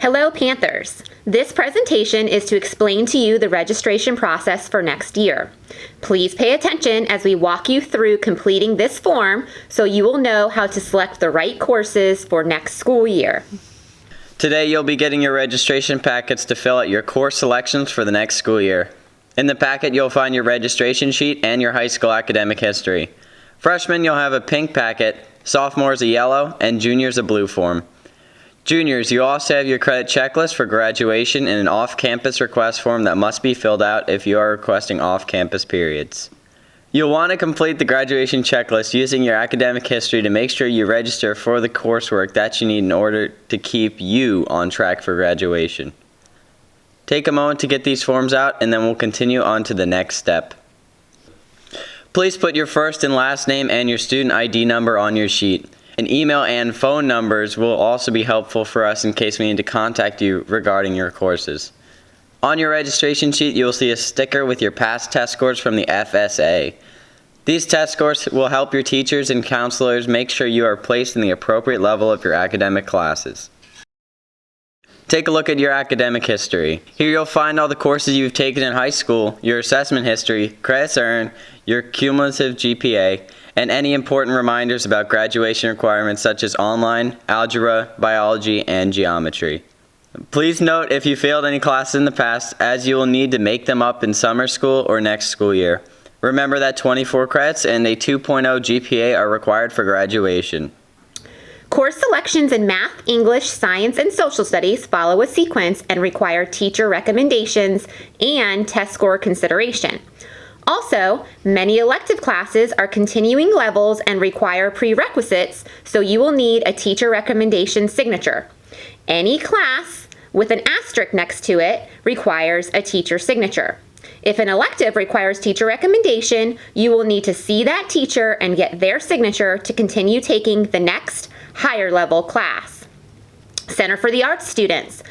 Hello, Panthers. This presentation is to explain to you the registration process for next year. Please pay attention as we walk you through completing this form so you will know how to select the right courses for next school year. Today you'll be getting your registration packets to fill out your course selections for the next school year. In the packet you'll find your registration sheet and your high school academic history. Freshmen, you'll have a pink packet, sophomores a yellow, and juniors a blue form. Juniors, you also have your credit checklist for graduation and an off-campus request form that must be filled out if you are requesting off-campus periods. You'll want to complete the graduation checklist using your academic history to make sure you register for the coursework that you need in order to keep you on track for graduation. Take a moment to get these forms out and then we'll continue on to the next step. Please put your first and last name and your student ID number on your sheet. An email and phone numbers will also be helpful for us in case we need to contact you regarding your courses. On your registration sheet, you will see a sticker with your past test scores from the FSA. These test scores will help your teachers and counselors make sure you are placed in the appropriate level of your academic classes. Take a look at your academic history. Here you'll find all the courses you've taken in high school, your assessment history, credits earned, your cumulative GPA, and any important reminders about graduation requirements such as online, algebra, biology, and geometry. Please note if you failed any classes in the past, as you will need to make them up in summer school or next school year. Remember that 24 credits and a 2.0 GPA are required for graduation. Course selections in math, English, science, and social studies follow a sequence and require teacher recommendations and test score consideration. Also, many elective classes are continuing levels and require prerequisites, so you will need a teacher recommendation signature. Any class with an asterisk next to it requires a teacher signature. If an elective requires teacher recommendation, you will need to see that teacher and get their signature to continue taking the next higher level class. Center for the Arts students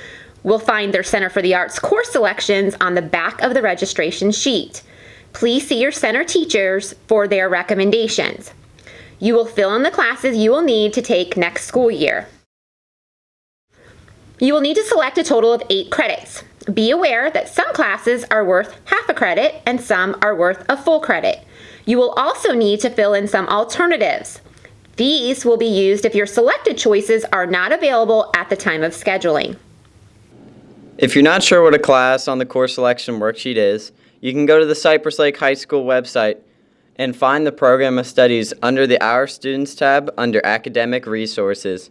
will find their Center for the Arts course selections on the back of the registration sheet. Please see your center teachers for their recommendations. You will fill in the classes you will need to take next school year. You will need to select a total of 8 credits. Be aware that some classes are worth half a credit and some are worth a full credit. You will also need to fill in some alternatives. These will be used if your selected choices are not available at the time of scheduling. If you're not sure what a class on the course selection worksheet is, you can go to the Cypress Lake High School website and find the Program of Studies under the Our Students tab under Academic Resources.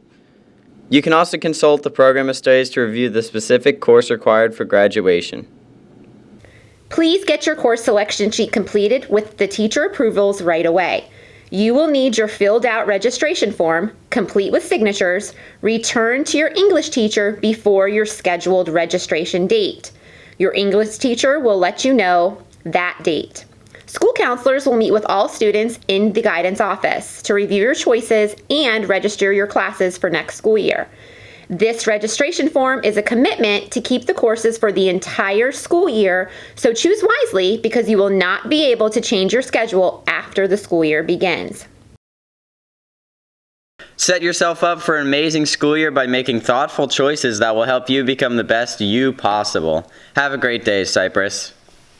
You can also consult the Program of Studies to review the specific course required for graduation. Please get your course selection sheet completed with the teacher approvals right away. You will need your filled out registration form, complete with signatures, returned to your English teacher before your scheduled registration date. Your English teacher will let you know that date. School counselors will meet with all students in the guidance office to review your choices and register your classes for next school year. This registration form is a commitment to keep the courses for the entire school year, so choose wisely because you will not be able to change your schedule after the school year begins. Set yourself up for an amazing school year by making thoughtful choices that will help you become the best you possible. Have a great day, Cypress.